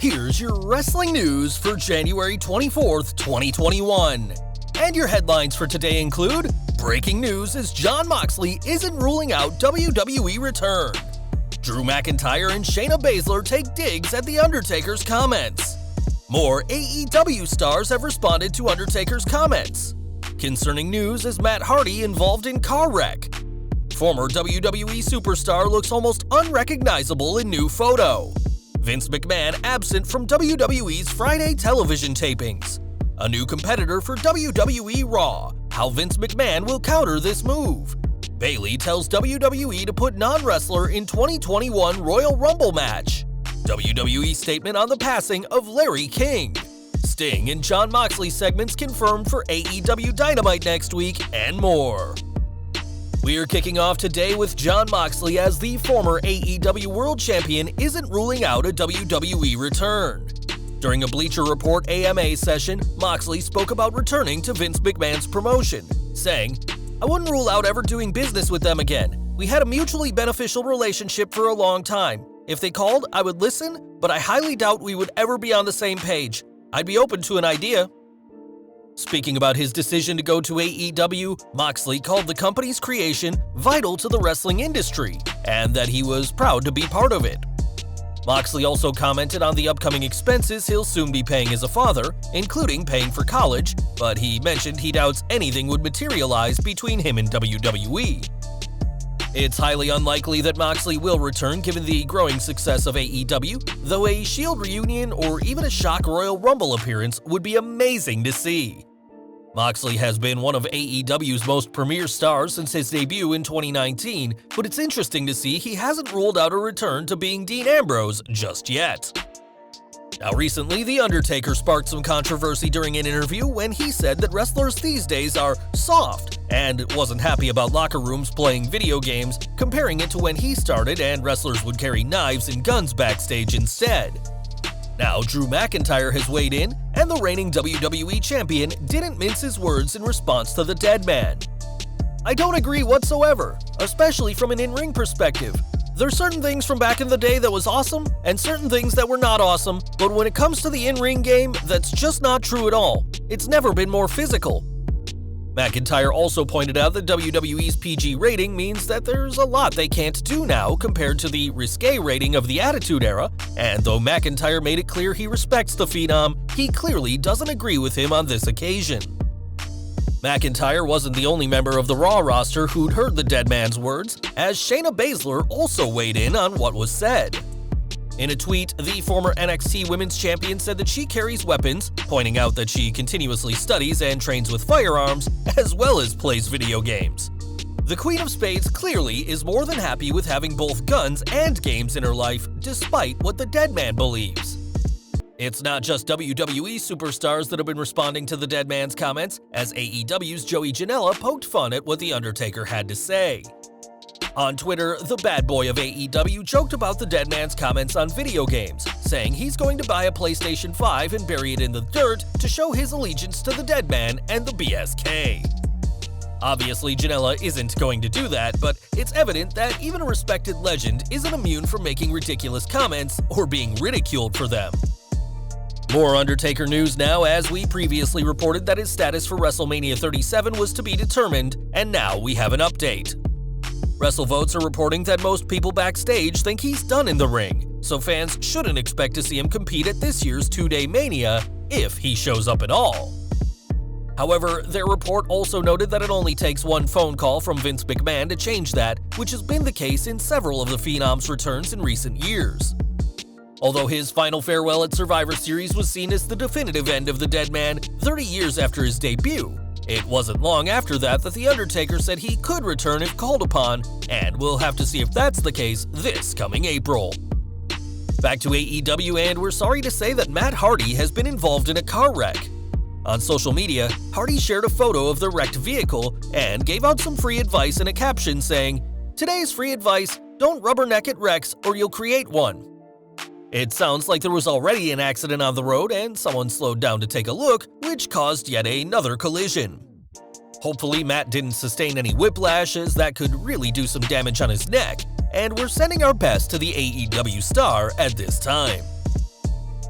Here's your wrestling news for January 24th, 2021. And your headlines for today include: breaking news as Jon Moxley isn't ruling out WWE return. Drew McIntyre and Shayna Baszler take digs at The Undertaker's comments. More AEW stars have responded to Undertaker's comments. Concerning news as Matt Hardy involved in car wreck. Former WWE superstar looks almost unrecognizable in new photo. Vince McMahon absent from WWE's Friday television tapings. A new competitor for WWE Raw. How Vince McMahon will counter this move. Bayley tells WWE to put non-wrestler in 2021 Royal Rumble match. WWE statement on the passing of Larry King. Sting and Jon Moxley segments confirmed for AEW Dynamite next week, and more. We're kicking off today with Jon Moxley, as the former AEW World Champion isn't ruling out a WWE return. During a Bleacher Report AMA session, Moxley spoke about returning to Vince McMahon's promotion, saying, "I wouldn't rule out ever doing business with them again. We had a mutually beneficial relationship for a long time. If they called, I would listen, but I highly doubt we would ever be on the same page. I'd be open to an idea." Speaking about his decision to go to AEW, Moxley called the company's creation vital to the wrestling industry, and that he was proud to be part of it. Moxley also commented on the upcoming expenses he'll soon be paying as a father, including paying for college, but he mentioned he doubts anything would materialize between him and WWE. It's highly unlikely that Moxley will return given the growing success of AEW, though a Shield reunion or even a shock Royal Rumble appearance would be amazing to see. Moxley has been one of AEW's most premier stars since his debut in 2019, but it's interesting to see he hasn't ruled out a return to being Dean Ambrose just yet. Now recently, The Undertaker sparked some controversy during an interview when he said that wrestlers these days are soft and wasn't happy about locker rooms playing video games, comparing it to when he started and wrestlers would carry knives and guns backstage instead. Now Drew McIntyre has weighed in, and the reigning WWE champion didn't mince his words in response to the dead man. "I don't agree whatsoever, especially from an in-ring perspective. There's certain things from back in the day that was awesome, and certain things that were not awesome, but when it comes to the in-ring game, that's just not true at all. It's never been more physical." McIntyre also pointed out that WWE's PG rating means that there's a lot they can't do now compared to the risque rating of the Attitude Era, and though McIntyre made it clear he respects the Phenom, he clearly doesn't agree with him on this occasion. McIntyre wasn't the only member of the Raw roster who'd heard the dead man's words, as Shayna Baszler also weighed in on what was said. In a tweet, the former NXT Women's Champion said that she carries weapons, pointing out that she continuously studies and trains with firearms, as well as plays video games. The Queen of Spades clearly is more than happy with having both guns and games in her life, despite what the dead man believes. It's not just WWE superstars that have been responding to the dead man's comments, as AEW's Joey Janela poked fun at what The Undertaker had to say. On Twitter, the bad boy of AEW joked about the dead man's comments on video games, saying he's going to buy a PlayStation 5 and bury it in the dirt to show his allegiance to the dead man and the BSK. Obviously, Janela isn't going to do that, but it's evident that even a respected legend isn't immune from making ridiculous comments or being ridiculed for them. More Undertaker news now, as we previously reported that his status for WrestleMania 37 was to be determined, and now we have an update. WrestleVotes are reporting that most people backstage think he's done in the ring, so fans shouldn't expect to see him compete at this year's two-day Mania, if he shows up at all. However, their report also noted that it only takes one phone call from Vince McMahon to change that, which has been the case in several of the Phenom's returns in recent years. Although his final farewell at Survivor Series was seen as the definitive end of the dead man 30 years after his debut, it wasn't long after that The Undertaker said he could return if called upon, and we'll have to see if that's the case this coming April. Back to AEW, and we're sorry to say that Matt Hardy has been involved in a car wreck. On social media, Hardy shared a photo of the wrecked vehicle and gave out some free advice in a caption saying, "Today's free advice, don't rubberneck at wrecks or you'll create one." It sounds like there was already an accident on the road and someone slowed down to take a look, which caused yet another collision. Hopefully Matt didn't sustain any whiplash, as that could really do some damage on his neck, and we're sending our best to the AEW star at this time.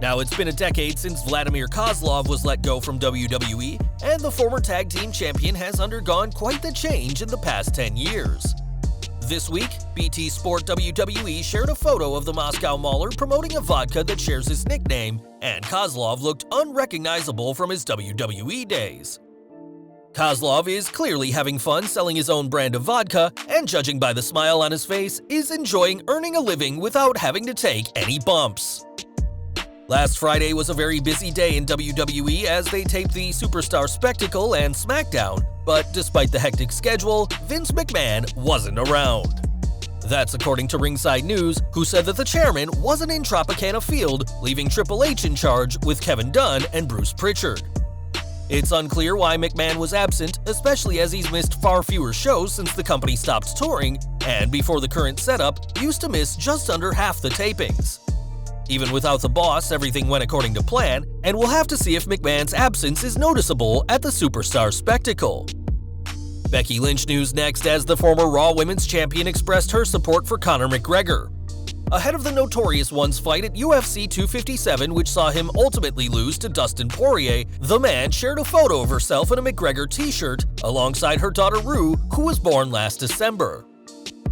Now, it's been a decade since Vladimir Kozlov was let go from WWE, and the former tag team champion has undergone quite the change in the past 10 years. This week, BT Sport WWE shared a photo of the Moscow Mauler promoting a vodka that shares his nickname, and Kozlov looked unrecognizable from his WWE days. Kozlov is clearly having fun selling his own brand of vodka, and judging by the smile on his face, is enjoying earning a living without having to take any bumps. Last Friday was a very busy day in WWE as they taped the Superstar Spectacle and SmackDown, but despite the hectic schedule, Vince McMahon wasn't around. That's according to Ringside News, who said that the chairman wasn't in Tropicana Field, leaving Triple H in charge with Kevin Dunn and Bruce Pritchard. It's unclear why McMahon was absent, especially as he's missed far fewer shows since the company stopped touring, and before the current setup, used to miss just under half the tapings. Even without the boss, everything went according to plan, and we'll have to see if McMahon's absence is noticeable at the Superstar Spectacle. Becky Lynch news next, as the former Raw Women's Champion expressed her support for Conor McGregor. Ahead of the Notorious One's fight at UFC 257, which saw him ultimately lose to Dustin Poirier, the man shared a photo of herself in a McGregor t-shirt alongside her daughter Rue, who was born last December.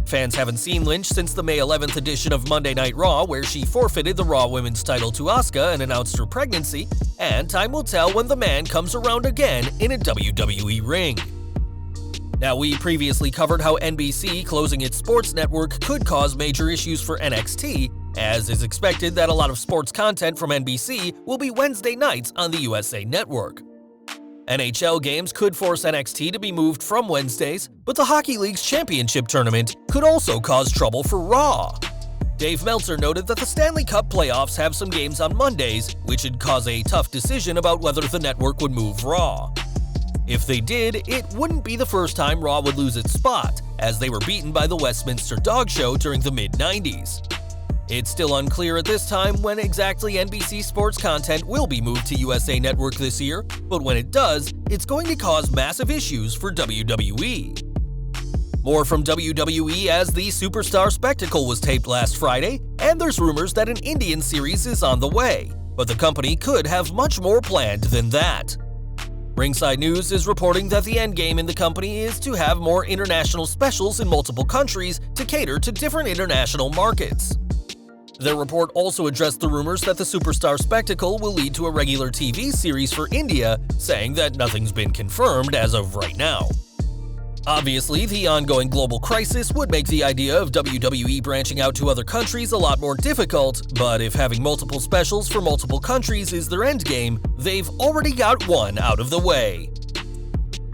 Fans haven't seen Lynch since the May 11th edition of Monday Night Raw, where she forfeited the Raw Women's title to Asuka and announced her pregnancy, and time will tell when the man comes around again in a WWE ring. Now, we previously covered how NBC closing its sports network could cause major issues for NXT, as is expected that a lot of sports content from NBC will be Wednesday nights on the USA Network. NHL games could force NXT to be moved from Wednesdays, but the Hockey League's championship tournament could also cause trouble for Raw. Dave Meltzer noted that the Stanley Cup playoffs have some games on Mondays, which would cause a tough decision about whether the network would move Raw. If they did, it wouldn't be the first time Raw would lose its spot, as they were beaten by the Westminster Dog Show during the mid-90s. It's still unclear at this time when exactly NBC sports content will be moved to USA Network this year, but when it does, it's going to cause massive issues for WWE. More from WWE, as the Superstar Spectacle was taped last Friday, and there's rumors that an Indian series is on the way, but the company could have much more planned than that. Ringside News is reporting that the endgame in the company is to have more international specials in multiple countries to cater to different international markets. Their report also addressed the rumors that the Superstar Spectacle will lead to a regular TV series for India, saying that nothing's been confirmed as of right now. Obviously, the ongoing global crisis would make the idea of WWE branching out to other countries a lot more difficult, but if having multiple specials for multiple countries is their endgame, they've already got one out of the way.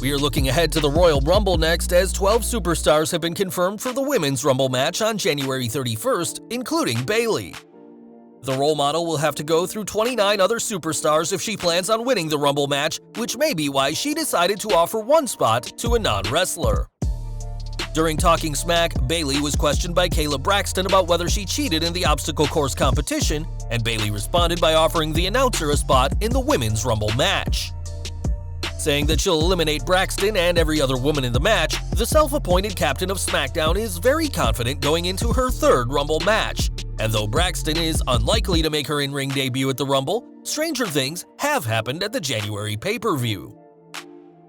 We are looking ahead to the Royal Rumble next, as 12 superstars have been confirmed for the Women's Rumble match on January 31st, including Bayley. The role model will have to go through 29 other superstars if she plans on winning the Rumble match, which may be why she decided to offer one spot to a non-wrestler. During Talking Smack, Bayley was questioned by Kayla Braxton about whether she cheated in the obstacle course competition, and Bayley responded by offering the announcer a spot in the Women's Rumble match. Saying that she'll eliminate Braxton and every other woman in the match, the self-appointed captain of SmackDown is very confident going into her third Rumble match. And though Braxton is unlikely to make her in-ring debut at the Rumble, stranger things have happened at the January pay-per-view.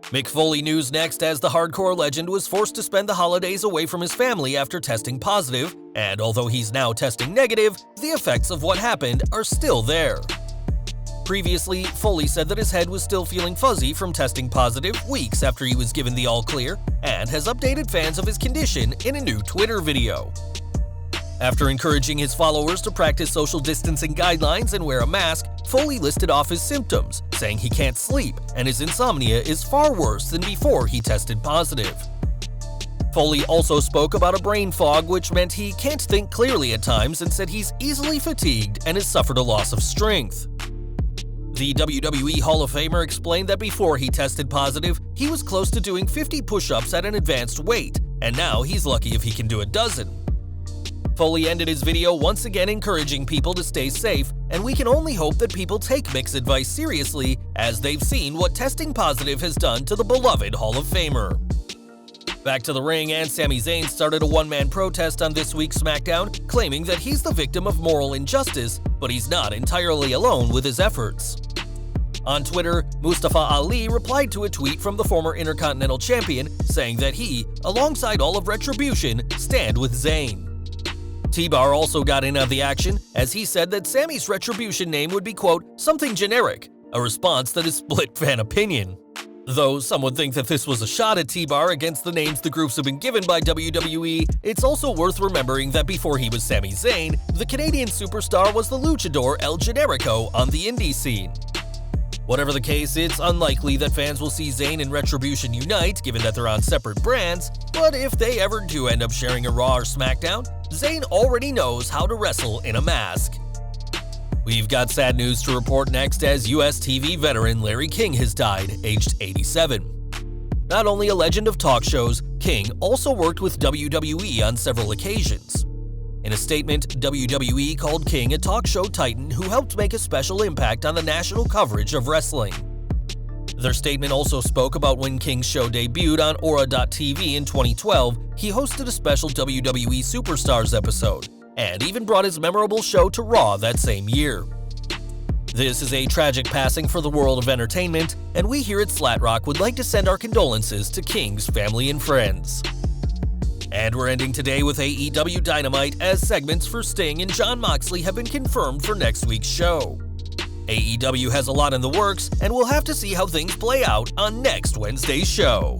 Mick Foley news next, as the hardcore legend was forced to spend the holidays away from his family after testing positive, and although he's now testing negative, the effects of what happened are still there. Previously, Foley said that his head was still feeling fuzzy from testing positive weeks after he was given the all-clear, and has updated fans of his condition in a new Twitter video. After encouraging his followers to practice social distancing guidelines and wear a mask, Foley listed off his symptoms, saying he can't sleep and his insomnia is far worse than before he tested positive. Foley also spoke about a brain fog, which meant he can't think clearly at times, and said he's easily fatigued and has suffered a loss of strength. The WWE Hall of Famer explained that before he tested positive, he was close to doing 50 push-ups at an advanced weight, and now he's lucky if he can do a dozen. Foley ended his video once again encouraging people to stay safe, and we can only hope that people take Mick's advice seriously, as they've seen what testing positive has done to the beloved Hall of Famer. Back to the ring, and Sami Zayn started a one-man protest on this week's SmackDown, claiming that he's the victim of moral injustice, but he's not entirely alone with his efforts. On Twitter, Mustafa Ali replied to a tweet from the former Intercontinental Champion, saying that he, alongside all of Retribution, stand with Zayn. T-Bar also got in on the action, as he said that Sami's Retribution name would be, quote, something generic, a response that is split fan opinion. Though some would think that this was a shot at T-Bar against the names the groups have been given by WWE, it's also worth remembering that before he was Sami Zayn, the Canadian superstar was the luchador El Generico on the indie scene. Whatever the case, it's unlikely that fans will see Zayn and Retribution unite, given that they're on separate brands, but if they ever do end up sharing a Raw or SmackDown, Zayn already knows how to wrestle in a mask. We've got sad news to report next, as US TV veteran Larry King has died, aged 87. Not only a legend of talk shows, King also worked with WWE on several occasions. In a statement, WWE called King a talk show titan who helped make a special impact on the national coverage of wrestling. Their statement also spoke about when King's show debuted on Aura.tv in 2012, he hosted a special WWE Superstars episode, and even brought his memorable show to Raw that same year. This is a tragic passing for the world of entertainment, and we here at Slatrock would like to send our condolences to King's family and friends. And we're ending today with AEW Dynamite, as segments for Sting and Jon Moxley have been confirmed for next week's show. AEW has a lot in the works, and we'll have to see how things play out on next Wednesday's show.